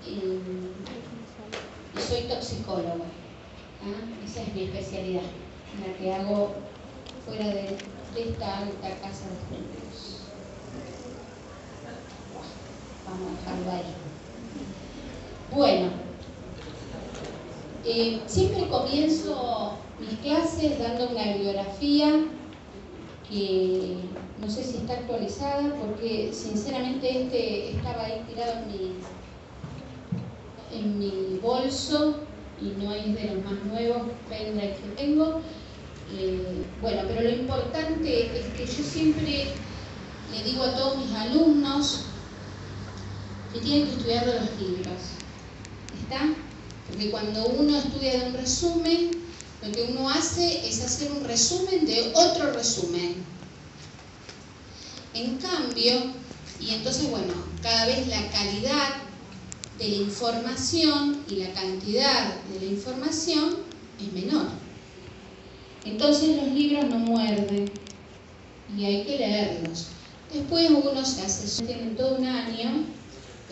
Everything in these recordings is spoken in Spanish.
y soy toxicóloga. Esa es mi especialidad, la que hago fuera de esta alta casa de estudios. Vamos a dejarlo ahí. Bueno, siempre comienzo mis clases dando una bibliografía que no sé si está actualizada, porque sinceramente estaba ahí tirado en mi bolso y no es de los más nuevos pendrive que tengo. Bueno, pero lo importante es que yo siempre le digo a todos mis alumnos que tienen que estudiar de los libros. ¿Está? Porque cuando uno estudia de un resumen, lo que uno hace es hacer un resumen de otro resumen. En cambio, y entonces, bueno, cada vez la calidad de la información y la cantidad de la información es menor. Entonces los libros no muerden y hay que leerlos. Después uno se hace, tienen todo un año,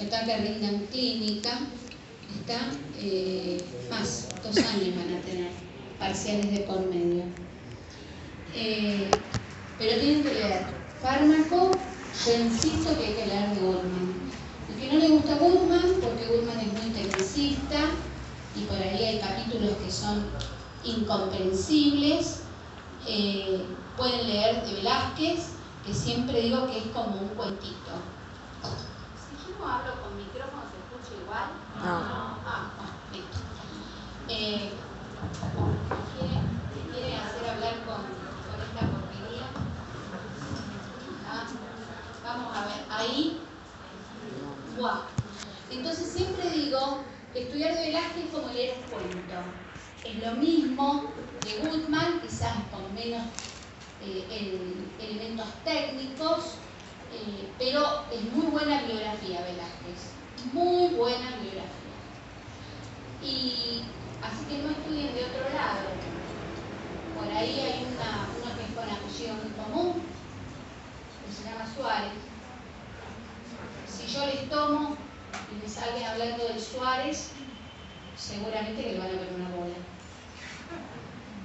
acá que rindan clínica, está más, 2 años van a tener parciales de por medio. Pero tienen que leer fármaco. Yo insisto que hay que leer Goodman. El que no le gusta Goodman, porque Goodman es muy tecnicista y por ahí hay capítulos que son incomprensibles, pueden leer de Velázquez, que siempre digo que es como un cuentito. Si yo no hablo con micrófono, ¿se escucha igual? No. Listo. ¿Quiere hacer hablar con esta porquería? Vamos a ver, ahí. ¡Guau! Entonces siempre digo que estudiar de Velázquez es como leer un cuento. Es lo mismo de Goodman, quizás con menos elementos técnicos, pero es muy buena bibliografía Velázquez. Muy buena bibliografía. Y así que no estudien de otro lado. Por ahí hay uno que es con apellido muy común, que se llama Suárez. Si yo les tomo y me salgan hablando del Suárez, seguramente que le van a ver una bola.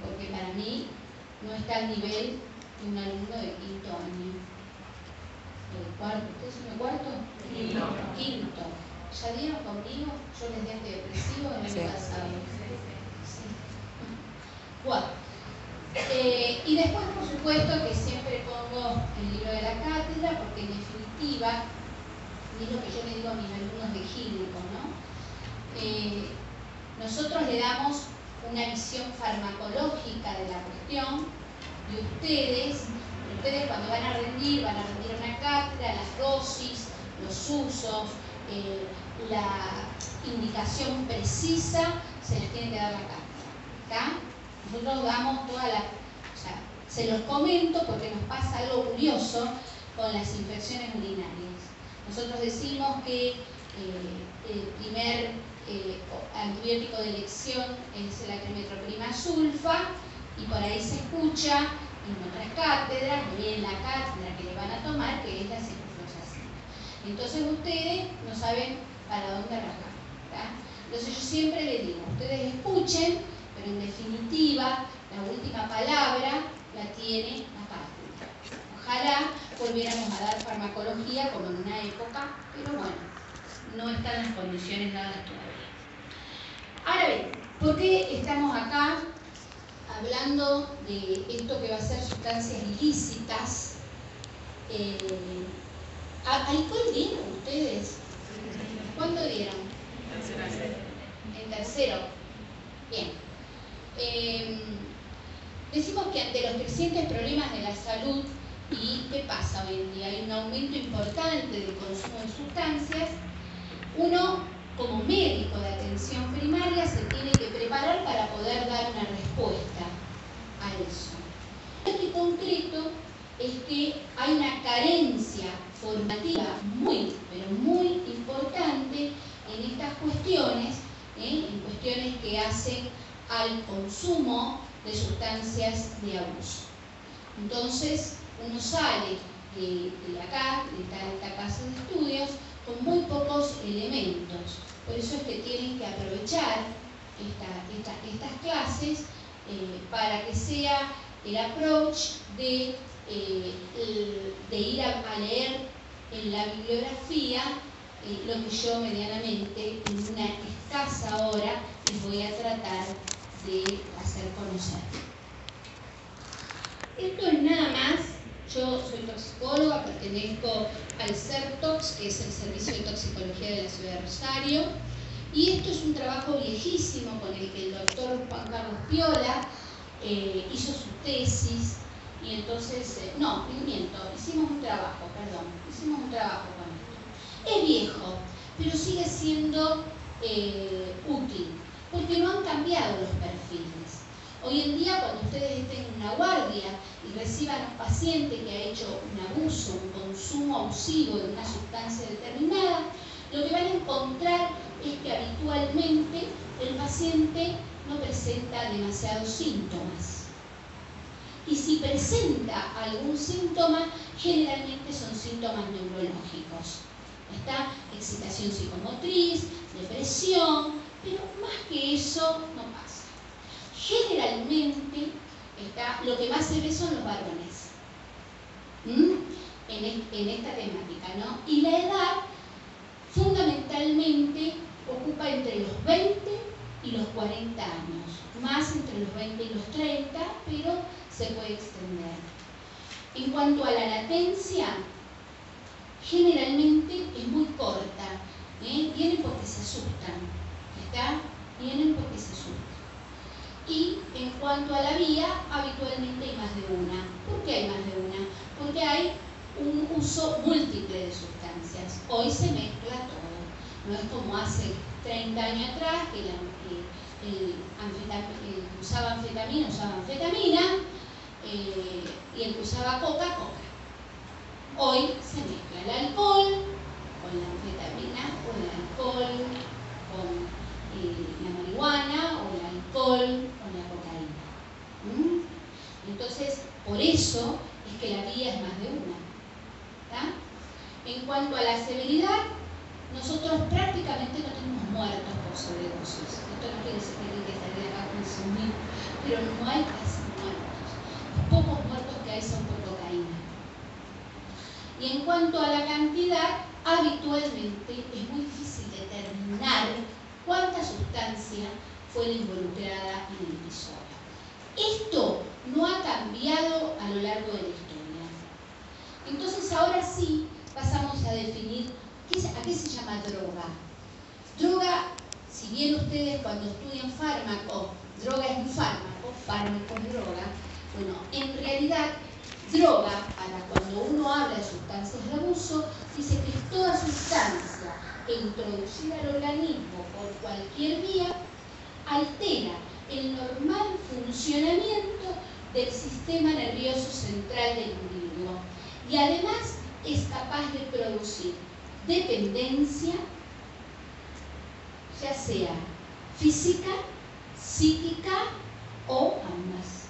Porque para mí no está al nivel de un alumno de 5º año. ¿O de cuarto? ¿Ustedes son de cuarto? Quinto. ¿Ya dieron conmigo? Yo les di antidepresivo el año pasado. Sí. Bueno. Y después, por supuesto, que siempre pongo el libro de la cátedra, porque en definitiva, y es lo que yo le digo a mis alumnos de gírico, ¿no? Nosotros le damos una visión farmacológica de la cuestión, y ustedes cuando van a rendir una cátedra, las dosis, los usos, la indicación precisa, se les tiene que dar la cátedra, ¿está? Nosotros damos toda la... O sea, se los comento porque nos pasa algo curioso con las infecciones urinarias. Nosotros decimos que el primer antibiótico de elección es la trimetroprima sulfa, y por ahí se escucha en otras cátedras, en la cátedra que le van a tomar, que es la ciprofloxacina. Entonces ustedes no saben para dónde rajar, ¿tá? Entonces yo siempre les digo, ustedes escuchen, pero en definitiva la última palabra la tiene la cátedra. Ojalá volviéramos a dar farmacología como en una época, pero bueno, no están las condiciones dadas todavía. Ahora bien, ¿por qué estamos acá hablando de esto que va a ser sustancias ilícitas? ¿Alcohol dieron ustedes? ¿Cuándo dieron? En tercero. Bien. Decimos que ante los crecientes problemas de la salud, ¿y qué pasa hoy en día? Hay un aumento importante del consumo de sustancias. Uno, como médico de atención primaria, se tiene que preparar para poder dar una respuesta a eso. Lo concreto es que hay una carencia formativa muy, pero muy importante en estas cuestiones, en cuestiones que hacen al consumo de sustancias de abuso. Entonces, uno sale de acá, de esta casa de estudios, con muy pocos elementos. Por eso es que tienen que aprovechar estas clases para que sea el approach de ir a leer en la bibliografía lo que yo medianamente en una escasa hora les voy a tratar de hacer conocer. Esto es nada más. Yo soy toxicóloga, pertenezco al CERTOX, que es el Servicio de Toxicología de la Ciudad de Rosario, y esto es un trabajo viejísimo con el que el doctor Juan Carlos Piola hizo su tesis, y entonces, hicimos un trabajo con esto. Es viejo, pero sigue siendo útil, porque no han cambiado los perfiles. Hoy en día, cuando ustedes estén en una guardia y reciban a un paciente que ha hecho un abuso, un consumo abusivo de una sustancia determinada, lo que van a encontrar es que habitualmente el paciente no presenta demasiados síntomas. Y si presenta algún síntoma, generalmente son síntomas neurológicos. Está excitación psicomotriz, depresión, pero más que eso no pasa. Generalmente lo que más se ve son los varones en esta temática, ¿no? Y la edad fundamentalmente ocupa entre los 20 y los 40 años, más entre los 20 y los 30, pero se puede extender. En cuanto a la latencia, generalmente es muy corta, vienen porque se asustan, vienen porque se asustan. Y en cuanto a la vía, habitualmente hay más de una. ¿Por qué hay más de una? Porque hay un uso múltiple de sustancias. Hoy se mezcla todo. No es como hace 30 años atrás, que el que usaba anfetamina, y el que usaba coca. Hoy se mezcla el alcohol con la anfetamina, o el alcohol con la marihuana, o el alcohol con la cocaína. Entonces, por eso es que la vía es más de una. En cuanto a la severidad, nosotros prácticamente no tenemos muertos por sobredosis. Esto no quiere decir que hay que salir de acá consumir, pero no hay casi muertos. Los pocos muertos que hay son por cocaína. Y en cuanto a la cantidad, habitualmente es muy difícil determinar cuánta sustancia fue la involucrada en el episodio. Esto no ha cambiado a lo largo de la historia. Entonces, ahora sí pasamos a definir a qué se llama droga. Droga, si bien ustedes cuando estudian fármaco, droga es un fármaco es droga, bueno, en realidad droga, para cuando uno habla de sustancias de abuso, dice que es toda sustancia que introducida al organismo por cualquier vía altera el normal funcionamiento del sistema nervioso central del individuo y además es capaz de producir dependencia, ya sea física, psíquica o ambas.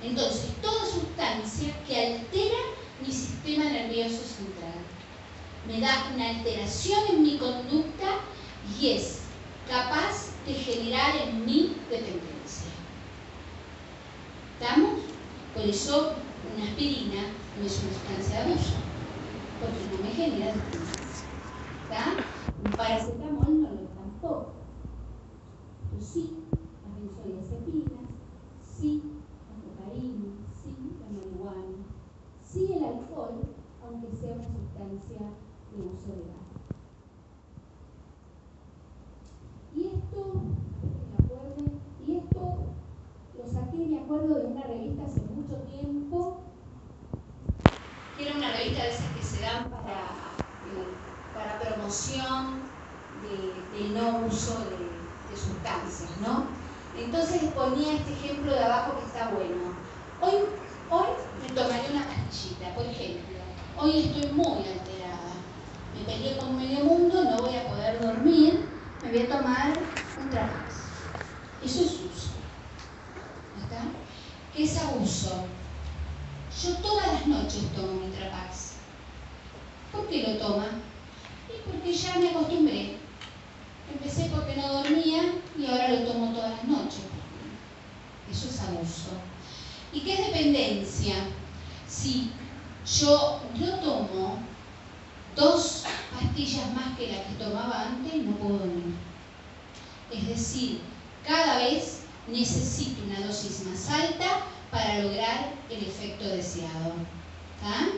Entonces, toda sustancia que altera mi sistema nervioso central me da una alteración en mi conducta y es capaz de generar en mí dependencia. ¿Estamos? Por eso una aspirina no es una sustancia de abuso, porque no me genera dependencia. Un paracetamol no lo es tampoco. Pero sí, las benzodiazepinas, sí, la cocaína, sí, la marihuana, sí el alcohol, aunque sea una sustancia de uso legal. Y esto lo saqué, me acuerdo, de una revista hace mucho tiempo, que era una revista de esas que se dan para promoción del no uso de sustancias, ¿no? Entonces ponía este ejemplo de abajo que está bueno. Hoy me tomaré una pastillita, por ejemplo. Hoy estoy muy alterada. Me peleé con medio mundo, no voy a poder dormir, me voy a tomar un Trapax. Eso es uso. ¿Está? ¿Qué es abuso? Yo todas las noches tomo mi Trapax. ¿Por qué lo toma? Y porque ya me acostumbré. Empecé dependencia. Si yo no tomo 2 pastillas más que la que tomaba antes, no puedo dormir. Es decir, cada vez necesito una dosis más alta para lograr el efecto deseado. ¿Tá?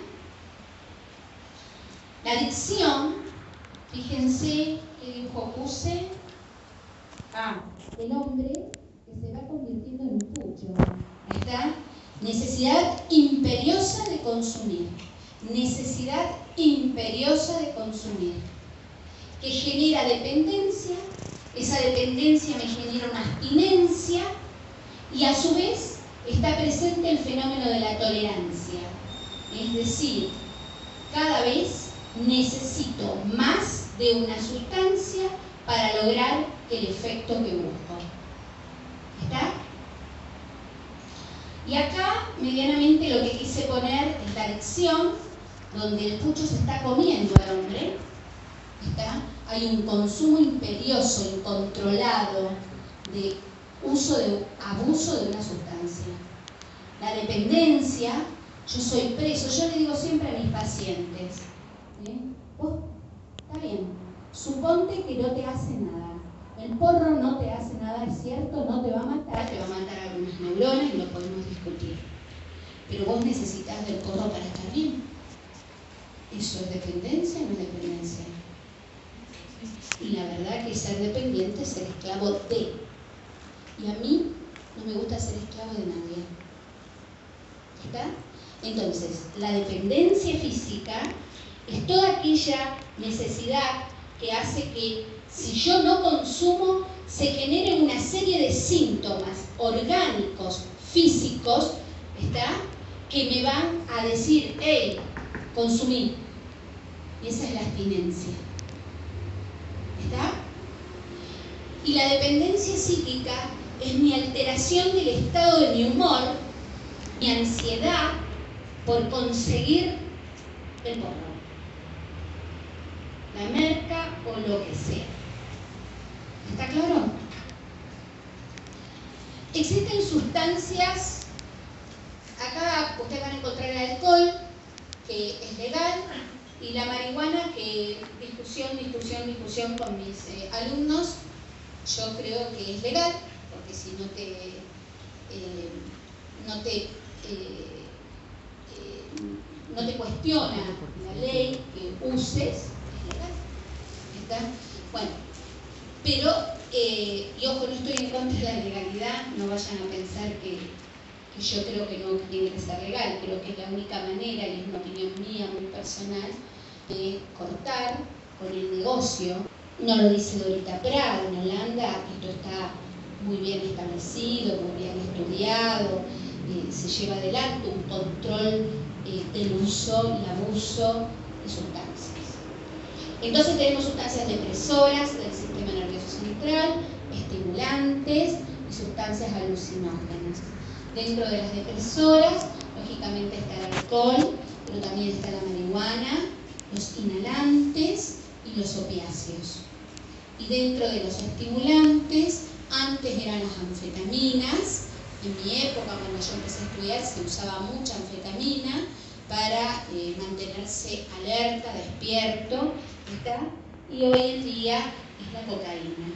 La adicción, fíjense qué dibujo puse. El hombre que se va convirtiendo en un pucho. ¿Está? Necesidad imperiosa de consumir. Necesidad imperiosa de consumir. Que genera dependencia. Esa dependencia me genera una abstinencia. Y a su vez está presente el fenómeno de la tolerancia. Es decir, cada vez necesito más de una sustancia para lograr el efecto que busco. ¿Está? Y acá, medianamente, lo que quise poner es la adicción, donde el pucho se está comiendo al hombre. ¿Está? Hay un consumo imperioso, incontrolado, de uso, de abuso de una sustancia. La dependencia, yo soy preso. Yo le digo siempre a mis pacientes, vos, está bien, suponte que no te hace nada. El porro no te hace nada, es cierto, no te va a matar algunas neuronas y lo podemos discutir. Pero vos necesitas del porro para estar bien. ¿Eso es dependencia o no es dependencia? Y la verdad que ser dependiente es ser esclavo de. Y a mí no me gusta ser esclavo de nadie. ¿Está? Entonces, la dependencia física es toda aquella necesidad que hace que si yo no consumo, se genere una serie de síntomas orgánicos, físicos, ¿está? Que me van a decir, hey, consumí. Y esa es la abstinencia. ¿Está? Y la dependencia psíquica es mi alteración del estado de mi humor, mi ansiedad por conseguir el porro, la merca o lo que sea. ¿Está claro? Existen sustancias, acá ustedes van a encontrar el alcohol, que es legal, y la marihuana, que discusión con mis alumnos, yo creo que es legal, porque si no te cuestiona la ley que uses, es legal. ¿Está? Bueno, pero, y ojo, no estoy en contra de la legalidad, no vayan a pensar que yo creo que no tiene que ser legal, creo que es la única manera, y es una opinión mía muy personal, de cortar con el negocio. No lo dice Dorita Prado, en Holanda esto está muy bien establecido, muy bien estudiado, se lleva adelante un control del uso y abuso de sustancias. Entonces tenemos sustancias depresoras del sistema nervioso central, estimulantes y sustancias alucinógenas. Dentro de las depresoras, lógicamente está el alcohol, pero también está la marihuana, los inhalantes y los opiáceos. Y dentro de los estimulantes, antes eran las anfetaminas. En mi época, cuando yo empecé a estudiar, se usaba mucha anfetamina para mantenerse alerta, despierto, ¿está? Y hoy en día es la cocaína.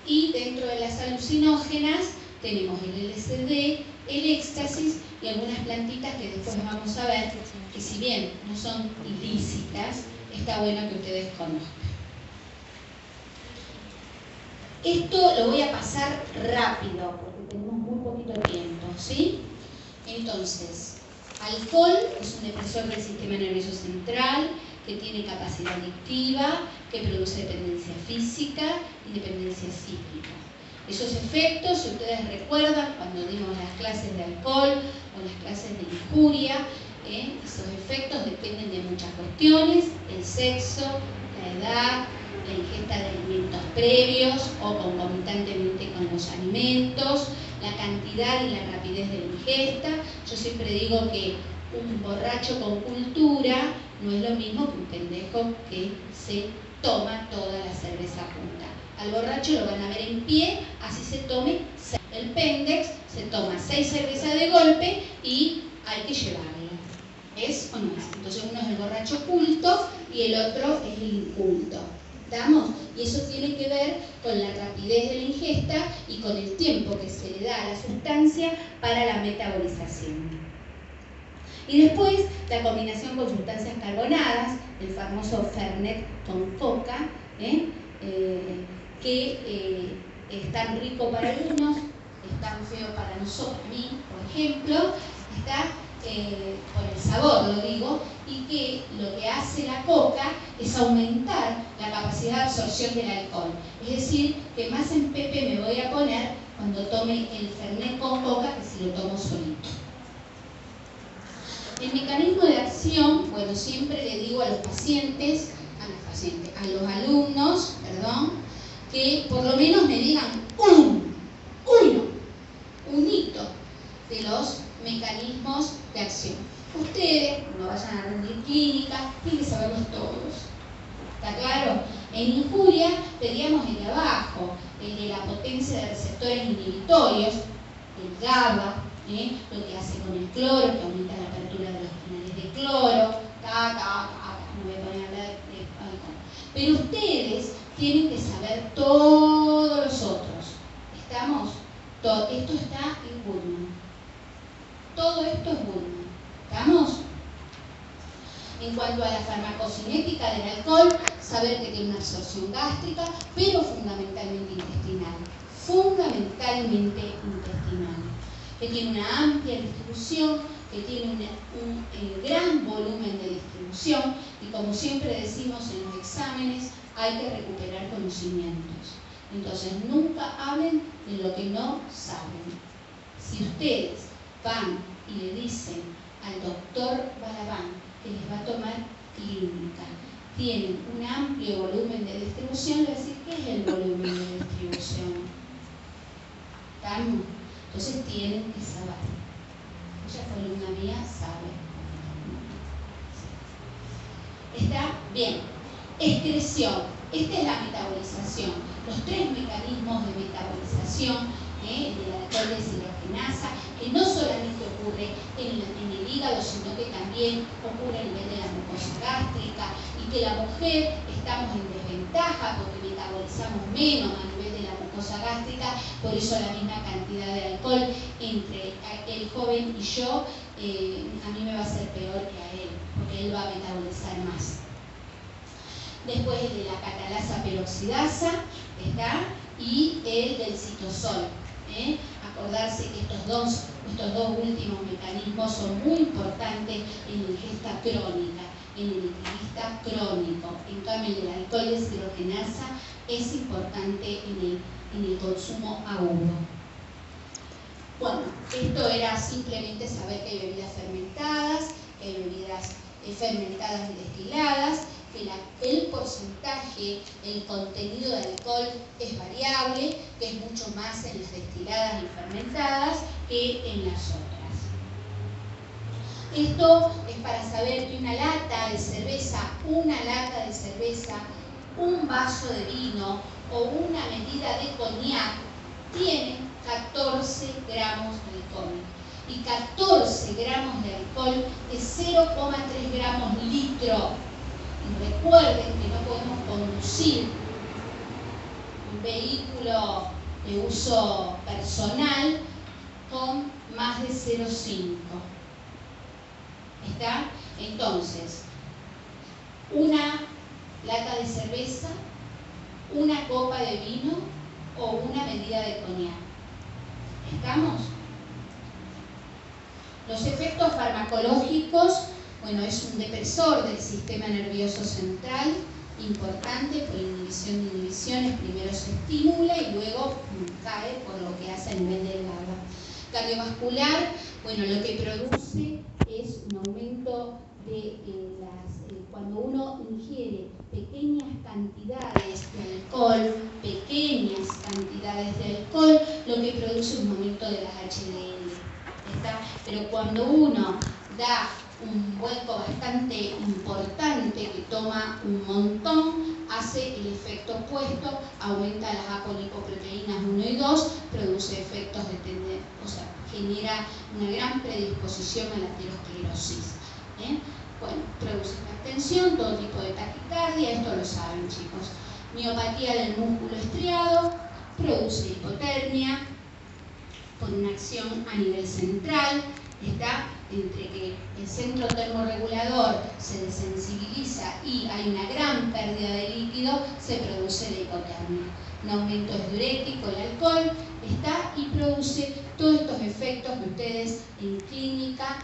Y dentro de las alucinógenas tenemos el LSD, el éxtasis y algunas plantitas que después vamos a ver que, si bien no son ilícitas, está bueno que ustedes conozcan. Esto lo voy a pasar rápido porque tenemos muy poquito tiempo, ¿sí? Entonces, alcohol es un depresor del sistema nervioso central que tiene capacidad adictiva, que produce dependencia física y dependencia psíquica. Esos efectos, si ustedes recuerdan, cuando dimos las clases de alcohol o las clases de injuria, esos efectos dependen de muchas cuestiones: el sexo, la edad, la ingesta de alimentos previos o concomitantemente con los alimentos, la cantidad y la rapidez de la ingesta. Yo siempre digo que un borracho con cultura no es lo mismo que un pendejo que se toma toda la cerveza junta. Al borracho lo van a ver en pie, así se tome 6. El pendex se toma 6 cervezas de golpe y hay que llevarlo. ¿Es o no es? Entonces uno es el borracho culto y el otro es el inculto. ¿Estamos? Y eso tiene que ver con la rapidez de la ingesta y con el tiempo que se le da a la sustancia para la metabolización. Y después la combinación con sustancias carbonadas, el famoso Fernet con coca, que es tan rico para algunos, es tan feo para nosotros, a mí, por ejemplo, está por el sabor, lo digo, y que lo que hace la coca es aumentar la capacidad de absorción del alcohol. Es decir, que más en pepe me voy a poner cuando tome el Fernet con coca que si lo tomo solito. El mecanismo de acción, bueno, siempre le digo a los pacientes, a los alumnos, que por lo menos me digan un hito de los mecanismos de acción. Ustedes, cuando vayan a rendir clínica, tienen que saberlos todos. ¿Está claro? En injuria pedíamos el de abajo, el de la potencia de receptores inhibitorios, el GABA, lo que hace con el cloro, que aumenta la apertura de los canales de cloro, no voy a poner a hablar de alcohol. Pero ustedes tienen que saber todos los otros. ¿Estamos? Esto está en Goodman. Todo esto es Goodman. ¿Estamos? En cuanto a la farmacocinética del alcohol, saber que tiene una absorción gástrica, pero fundamentalmente intestinal. Fundamentalmente intestinal. Que tiene una amplia distribución, que tiene un gran volumen de distribución, y como siempre decimos en los exámenes, hay que recuperar conocimientos. Entonces, nunca hablen de lo que no saben. Si ustedes van y le dicen al doctor Balabán que les va a tomar clínica, tienen un amplio volumen de distribución, le va a decir, ¿qué es el volumen de distribución? ¿Estamos? Entonces tienen que saber. Mucha columna mía sabe. ¿Está? Bien. Excreción. Esta es la metabolización. Los tres mecanismos de metabolización de la alcohol deshidrogenasa, que no solamente ocurre en el hígado, sino que también ocurre a nivel de la mucosa gástrica, y que la mujer estamos en desventaja porque metabolizamos menos a nivel de la mucosa gástrica, por eso la misma cantidad de alcohol entre el joven y yo, a mí me va a ser peor que a él, porque él va a metabolizar más. Después el de la catalasa peroxidasa, ¿está? Y el del citosol. Acordarse que estos dos últimos mecanismos son muy importantes en la ingesta crónica, en el liquidista crónico. En cambio, el del alcohol deshidrogenasa es importante en el consumo agudo. Bueno, esto era simplemente saber que hay bebidas fermentadas, que hay bebidas fermentadas y destiladas, que el porcentaje, el contenido de alcohol es variable, que es mucho más en las destiladas y fermentadas que en las otras. Esto es para saber que una lata de cerveza, un vaso de vino o una medida de coñac tiene 14 gramos de alcohol. Y 14 gramos de alcohol es 0,3 gramos litro. Y recuerden que no podemos conducir un vehículo de uso personal con más de 0,5. ¿Está? Entonces, una lata de cerveza, una copa de vino o una medida de coñac. ¿Estamos? Los efectos farmacológicos, bueno, es un depresor del sistema nervioso central, importante por inhibición de inhibiciones. Primero se estimula y luego cae por lo que hace a nivel del GABA. Cardiovascular, bueno, lo que produce es un aumento de cuando uno ingiere pequeñas cantidades de alcohol, lo que produce es un aumento de las HDL. ¿Está? Pero cuando uno da un vuelco bastante importante, que toma un montón, hace el efecto opuesto, aumenta las apolipoproteínas 1 y 2, produce efectos de o sea, genera una gran predisposición a la aterosclerosis. Bueno, produce hipertensión, todo tipo de taquicardia, esto lo saben, chicos. Miopatía del músculo estriado, produce hipotermia por una acción a nivel central. Está entre que el centro termorregulador se desensibiliza y hay una gran pérdida de líquido, se produce la hipotermia. Un aumento es diurético, el alcohol está y produce todos estos efectos que ustedes en clínica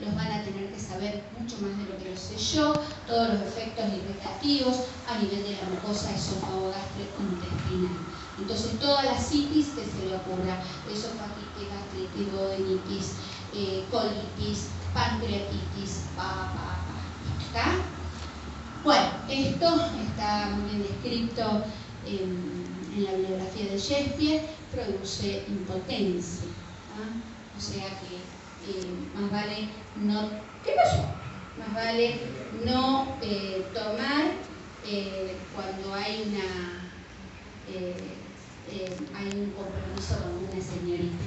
los van a tener que saber mucho más de lo que lo sé yo, todos los efectos irritativos a nivel de la mucosa esófago-gastrointestinal. Entonces toda la citis que se le ocurra, esofagitis, gastritis, duodenitis, colitis, pancreatitis, ¿está? Bueno, esto está muy bien descrito en la bibliografía de Shakespeare, produce impotencia, o sea que más vale no... ¿Qué pasó? Más vale no tomar cuando hay un compromiso con una señorita,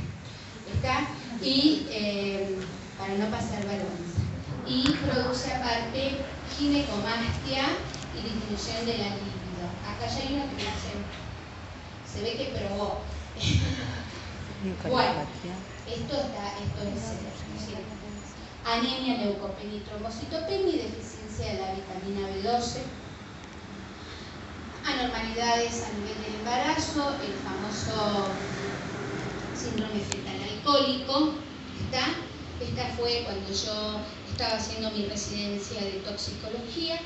¿está? Y para no pasar vergüenza. Y produce aparte ginecomastia y disminución de la libido. Acá ya hay uno que dice, se ve que probó. Bueno, esto es anemia, leucopenia y trombocitopenia y deficiencia de la vitamina B12. Anormalidades a nivel del embarazo, el famoso síndrome fetal alcohólico. Esta fue cuando yo estaba haciendo mi residencia de toxicología.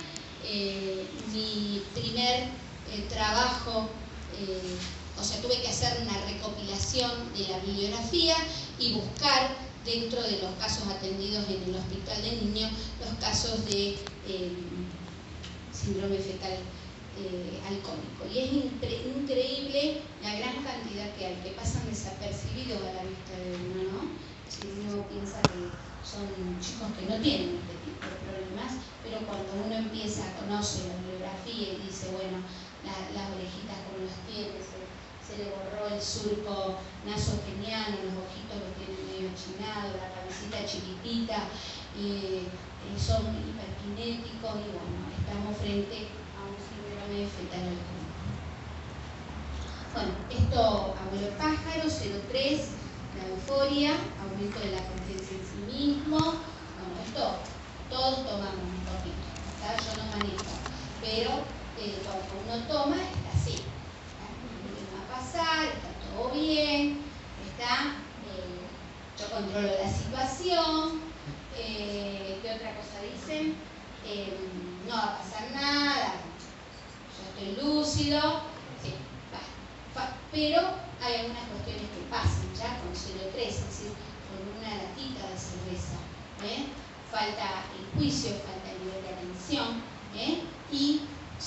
Mi primer trabajo, o sea, tuve que hacer una recopilación de la bibliografía y buscar dentro de los casos atendidos en el hospital de niños los casos de síndrome fetal alcohólico. Y es increíble la gran cantidad que hay, que pasan desapercibidos a la vista de uno, ¿no? Si uno piensa que son chicos que no tienen este tipo de problemas, pero cuando uno empieza a conocer la bibliografía y dice, bueno, las orejitas como las tiene, se le borró el surco nasogeniano, los ojitos los tienen medio achinados, la cabecita chiquitita, son hiperkinéticos y bueno, estamos frente a un síndrome fetal alcohólico. Bueno, esto, abuelo pájaro, 03, la euforia, aumento de la confianza en sí mismo. Bueno, esto todos tomamos un poquito, ¿está? Yo no manejo, pero cuando uno toma está así. No va a pasar, está todo bien, está, yo controlo la situación. ¿Qué otra cosa dicen? No va a pasar nada, yo estoy lúcido, sí, va. Pero hay algunas cuestiones que pasan ya con 0,3, es decir, con una latita de cerveza. Falta el juicio, falta el nivel de atención, y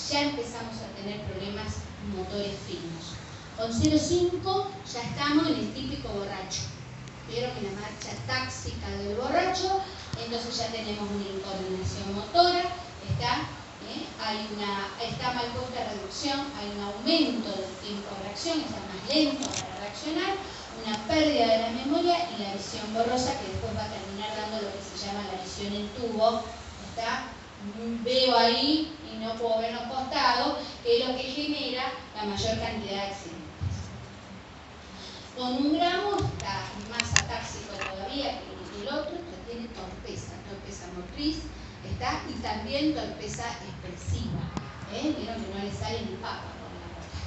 ya empezamos a tener problemas motores finos. Con 0,5 ya estamos en el típico borracho. Vieron en la marcha táxica del borracho, entonces ya tenemos una incoordinación motora, está mal puesta la reducción, hay un aumento del tiempo de reacción, está más lento para reaccionar, una pérdida de la memoria y la visión borrosa, que después va a terminar dando lo que se llama la visión en tubo. Veo ahí y no puedo ver los costados, que es lo que genera la mayor cantidad de accidentes. Con 1 gramo está más atáxico todavía que el otro, que tiene torpeza motriz, y también torpeza expresiva. Vieron que no le sale ni papa por la boca.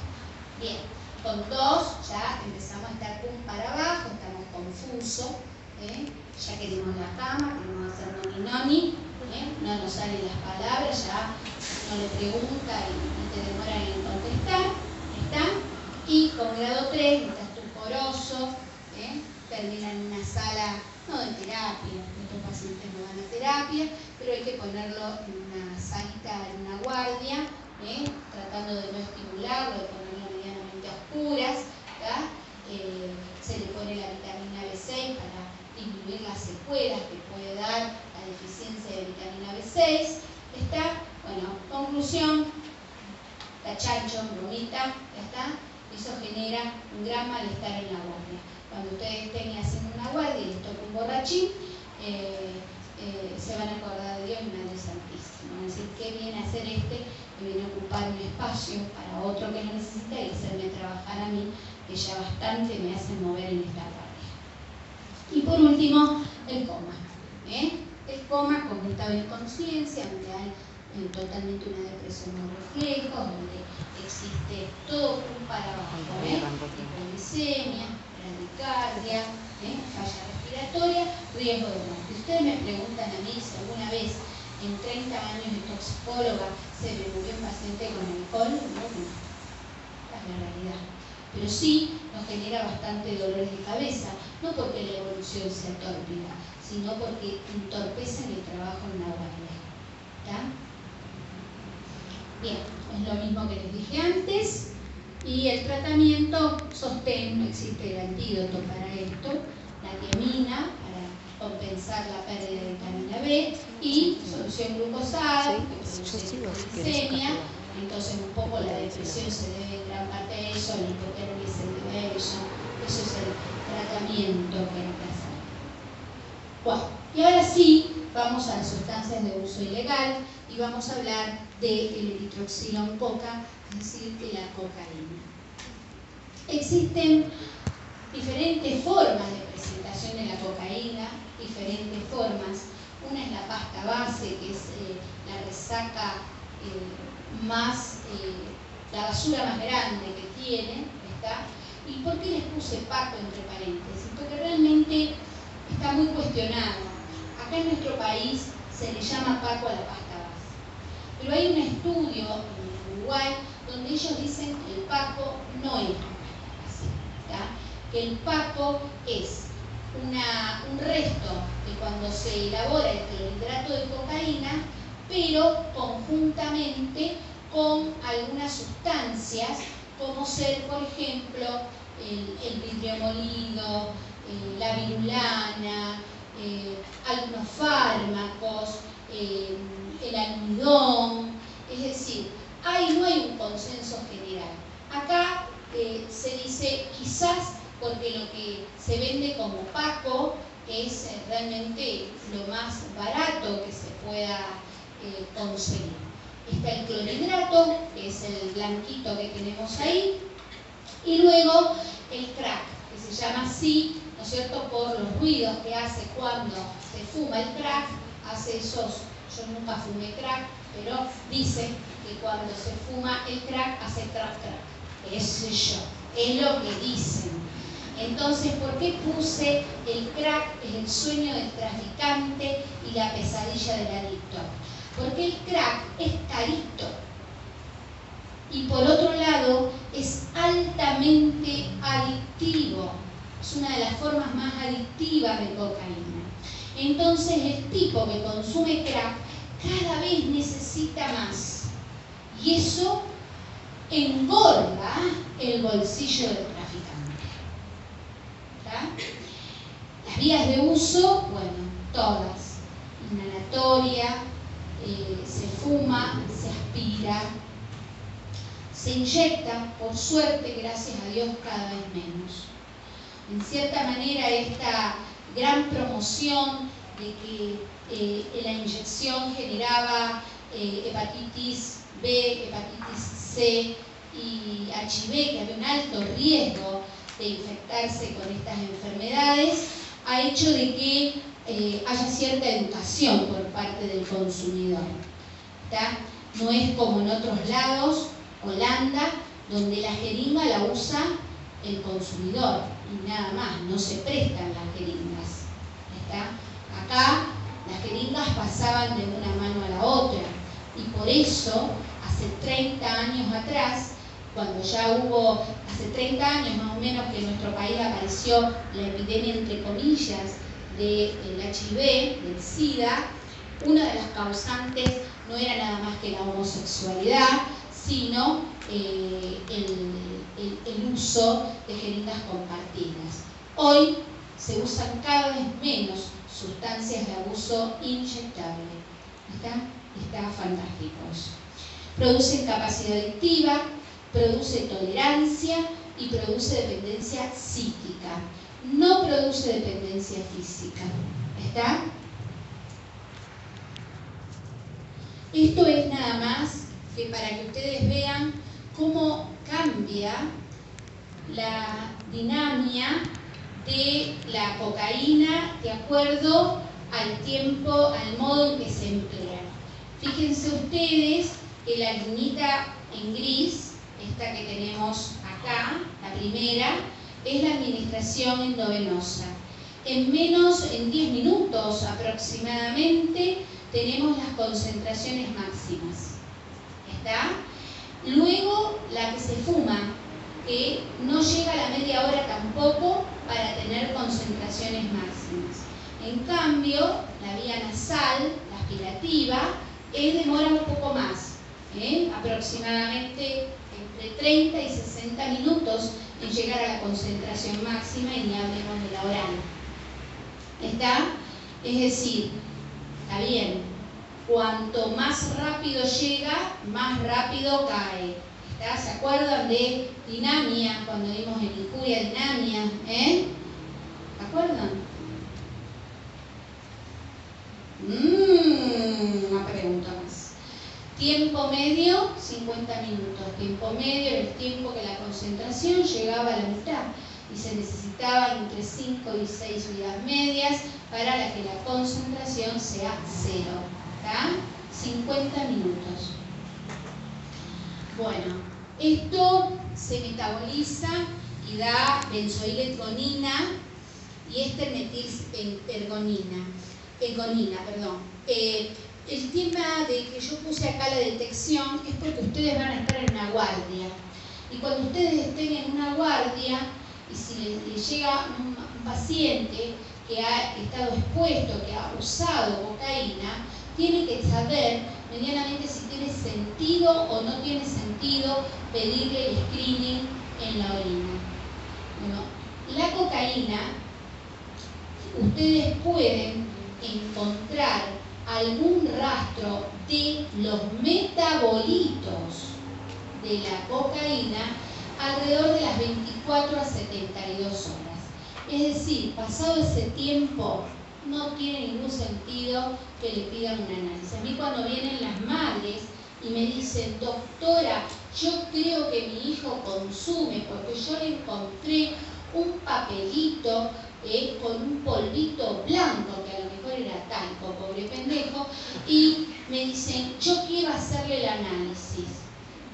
Bien, con 2 ya empezamos a estar pum para abajo, estamos confusos, ya queremos la cama, queremos hacer noni, no nos salen las palabras, ya uno le pregunta y te demoran en contestar, y con grado 3 estás estuporoso, termina en una sala, no de terapia, estos pacientes no van a terapia, pero hay que ponerlo en una salita, en una guardia, tratando de no estimularlo, de ponerlo medianamente a oscuras, se le pone la vitamina B6 para disminuir las secuelas que puede dar la deficiencia de vitamina B6. Bueno, conclusión, genera un gran malestar en la guardia. Cuando ustedes estén haciendo una guardia y les toque un borrachín, se van a acordar de Dios y Madre Santísima. Van a decir, ¿qué viene a hacer este? Que viene a ocupar un espacio para otro que lo necesita y hacerme trabajar a mí, que ya bastante me hace mover en esta guardia. Y por último, el coma. El coma como estado de inconsciencia, donde hay totalmente una depresión de reflejos, donde existe todo para abajo, hipoglicemia, bradicardia, falla respiratoria, riesgo de muerte. Si ustedes me preguntan a mí si alguna vez en 30 años de toxicóloga se me murió un paciente con alcohol, no, es la realidad. Pero sí nos genera bastante dolores de cabeza, no porque la evolución sea tórpida, sino porque entorpecen el trabajo en la guardia. ¿Está? Bien, es lo mismo que les dije antes. Y el tratamiento, sostén, no existe el antídoto para esto, la tiamina para compensar la pérdida de vitamina B y solución glucosada, que produce glicemia. Entonces un poco la depresión se debe en gran parte a eso, la hipotermia se debe a eso. Eso es el tratamiento que hay que hacer. Bueno, y ahora sí, vamos a las sustancias de uso ilegal y vamos a hablar del eritroxilón coca, es decir, de la cocaína. Existen diferentes formas de presentación de la cocaína, diferentes formas. Una es la pasta base, que es la resaca la basura más grande que tiene, ¿está? ¿Y por qué les puse Paco entre paréntesis? Porque realmente está muy cuestionado. Acá en nuestro país se le llama Paco a la pasta base. Pero hay un estudio en Uruguay donde ellos dicen que el Paco no es así, ¿está? Que el Paco es un resto de cuando se elabora el clorhidrato de cocaína, pero conjuntamente con algunas sustancias, como ser, por ejemplo, el vidrio molido, la virulana, algunos fármacos, el almidón. Es decir, no hay un consenso general. Acá se dice quizás porque lo que se vende como Paco es realmente lo más barato que se pueda conseguir. Está el clorhidrato, que es el blanquito que tenemos ahí, y luego el crack, que se llama así, ¿no es cierto?, por los ruidos que hace cuando se fuma el crack, hace esos, yo nunca fumé crack, pero dice que cuando se fuma el crack hace crack crack, eso yo, es lo que dicen. Entonces, ¿por qué puse el crack es el sueño del traficante y la pesadilla del adicto? Porque el crack es carito y por otro lado es altamente adictivo. Es una de las formas más adictivas de cocaína. Entonces el tipo que consume crack cada vez necesita más. Y eso engorda el bolsillo del traficante. ¿Está? Las vías de uso, bueno, todas. Inhalatoria, se fuma, se aspira, se inyecta, por suerte, gracias a Dios, cada vez menos. En cierta manera, esta gran promoción de que la inyección generaba hepatitis B, hepatitis C y HIV, que había un alto riesgo de infectarse con estas enfermedades, ha hecho de que haya cierta educación por parte del consumidor. ¿Está? No es como en otros lados, Holanda, donde la jeringa la usa el consumidor y nada más, no se prestan las jeringas. ¿Está? Acá las jeringas pasaban de una mano a la otra y por eso hace 30 años atrás, cuando ya hubo, hace 30 años más o menos que en nuestro país apareció la epidemia entre comillas del HIV, del SIDA, una de las causantes no era nada más que la homosexualidad, sino el uso de jeringas compartidas. Hoy se usan cada vez menos sustancias de abuso inyectable. Está fantástico eso. Produce capacidad adictiva, produce tolerancia y produce dependencia psíquica, no produce dependencia física. ¿Está? Esto es nada más que para que ustedes vean cómo cambia la dinámica de la cocaína de acuerdo al tiempo, al modo en que se emplea. Fíjense ustedes que la lineita en gris, esta que tenemos acá, la primera, es la administración endovenosa. En 10 minutos aproximadamente, tenemos las concentraciones máximas. ¿Está? Luego, la que se fuma, que no llega a la media hora tampoco para tener concentraciones máximas. En cambio, la vía nasal, la aspirativa, demora un poco más, aproximadamente entre 30 y 60 minutos en llegar a la concentración máxima, y ni hablemos de la oral. ¿Está? Es decir, está bien, cuanto más rápido llega, más rápido cae. ¿Está? ¿Se acuerdan de dinamia, cuando vimos en incuria dinamia? ¿Se acuerdan? Una pregunta más. Tiempo medio, 50 minutos. Tiempo medio era el tiempo que la concentración llegaba a la mitad y se necesitaba entre 5 y 6 unidades medias para que la concentración sea 0. ¿Está? 50 minutos. Bueno, esto se metaboliza y da benzoiletgonina y metilpergonina. El tema de que yo puse acá la detección es porque ustedes van a estar en una guardia. Y cuando ustedes estén en una guardia, y si les llega un paciente que ha estado expuesto, que ha usado cocaína, tiene que saber medianamente si tiene sentido o no tiene sentido pedirle el screening en la orina. Bueno, la cocaína, ustedes pueden encontrar algún rastro de los metabolitos de la cocaína alrededor de las 24 a 72 horas. Es decir, pasado ese tiempo, no tiene ningún sentido que le pidan un análisis. A mí cuando vienen las madres y me dicen, doctora, yo creo que mi hijo consume, porque yo le encontré un papelito con un polvito blanco, que a lo mejor era talco, pobre pendejo, y me dicen, yo quiero hacerle el análisis.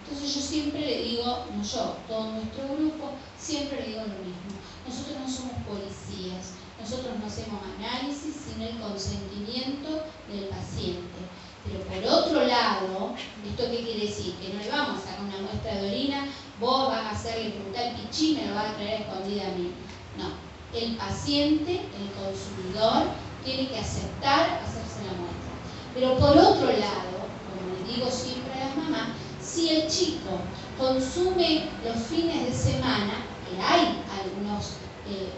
Entonces yo siempre le digo, no yo, todo nuestro grupo, siempre le digo lo mismo. Nosotros no somos policías, nosotros no hacemos análisis sin el consentimiento del paciente. Pero por otro lado, ¿esto qué quiere decir? Que no le vamos a sacar una muestra de orina, vos vas a hacerle un tal pichín, me lo vas a traer escondida a mí. No, el paciente, el consumidor, tiene que aceptar hacerse la muestra. Pero por otro lado, como le digo siempre a las mamás, si el chico consume los fines de semana, que hay algunos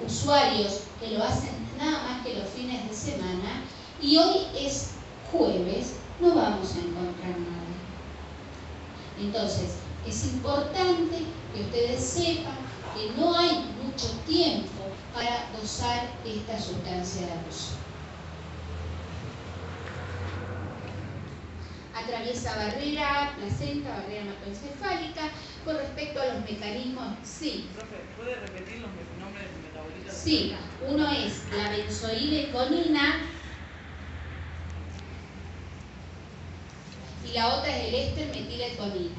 usuarios que lo hacen nada más que los fines de semana, y hoy es jueves, no vamos a encontrar nada. Entonces, es importante que ustedes sepan que no hay mucho tiempo para dosar esta sustancia de abuso. Atraviesa barrera, placenta, barrera hematoencefálica. Con respecto a los mecanismos, sí. Profe, ¿puede repetir los nombres de metabolitos? Sí, uno es la benzoiletgonina y la otra es el éster-metiletgonina.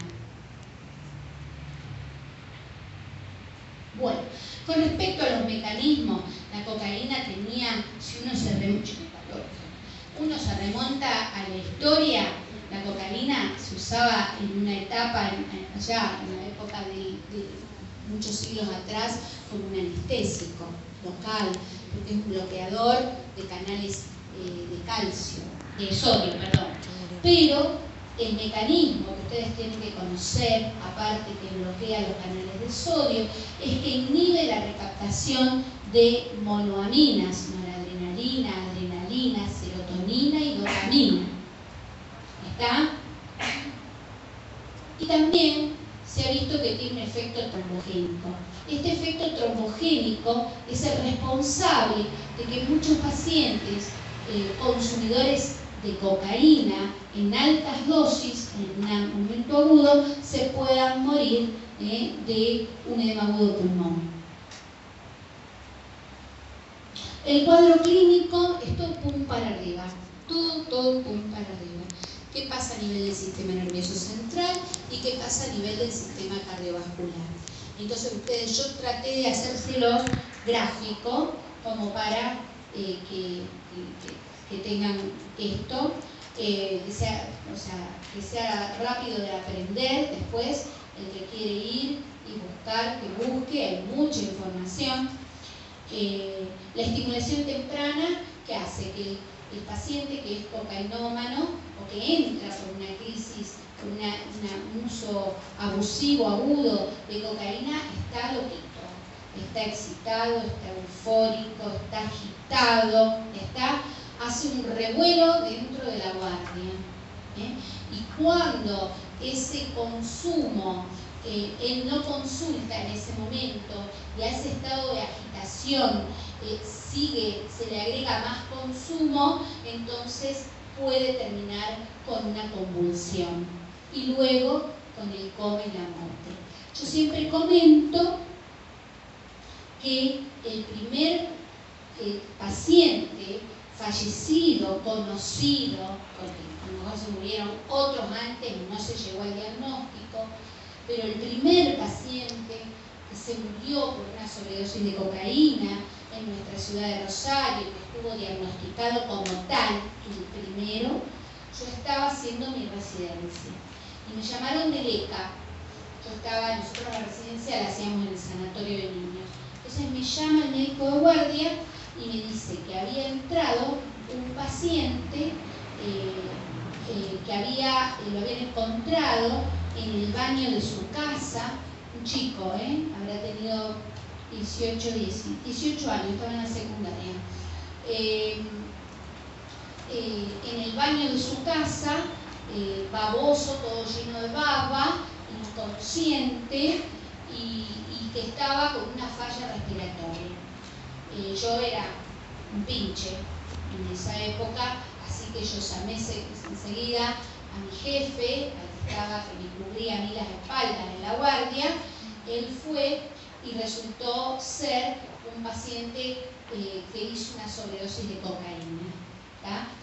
Bueno, con respecto a los mecanismos, la cocaína tenía, si uno se remonta a la historia, la cocaína se usaba en una etapa, allá en la época de muchos siglos atrás, como un anestésico local, porque es un bloqueador de canales de calcio, de sodio, perdón. Pero el mecanismo que ustedes tienen que conocer, aparte que bloquea los canales de sodio, es que inhibe la recaptación de monoaminas, noradrenalina, adrenalina, serotonina y dopamina. ¿Está? Y también se ha visto que tiene un efecto trombogénico. Este efecto trombogénico es el responsable de que muchos pacientes consumidores de cocaína en altas dosis, en un momento agudo, se puedan morir de un edema agudo de pulmón. El cuadro clínico es todo pum para arriba, todo pum para arriba. ¿Qué pasa a nivel del sistema nervioso central y qué pasa a nivel del sistema cardiovascular? Entonces yo traté de hacérselos gráfico como para que tengan esto, que sea rápido de aprender después, el que quiere ir y buscar, que busque, hay mucha información. La estimulación temprana que hace que el paciente que es cocainómano o que entra por una crisis, por un uso abusivo, agudo de cocaína, está loquito, está excitado, está eufórico, está agitado, hace un revuelo dentro de la guardia. Y cuando ese consumo, él no consulta en ese momento y a ese estado de agitación se le agrega más consumo, entonces puede terminar con una convulsión y luego con el coma y la muerte. Yo siempre comento que el primer paciente fallecido, conocido, porque a lo mejor se murieron otros antes y no se llegó al diagnóstico, pero el primer paciente que se murió por una sobredosis de cocaína en nuestra ciudad de Rosario, que estuvo diagnosticado como tal, el primero, yo estaba haciendo mi residencia y me llamaron del ECA. Nosotros la residencia la hacíamos en el sanatorio de niños. Entonces me llama el médico de guardia y me dice que había entrado un paciente que lo habían encontrado en el baño de su casa, un chico, habrá tenido 18 años, estaba en la secundaria. En el baño de su casa, baboso, todo lleno de baba, inconsciente y que estaba con una falla respiratoria. Yo era un pinche en esa época, así que yo llamé enseguida a mi jefe, al que me cubría a mí las espaldas en la guardia. Él fue y resultó ser un paciente que hizo una sobredosis de cocaína.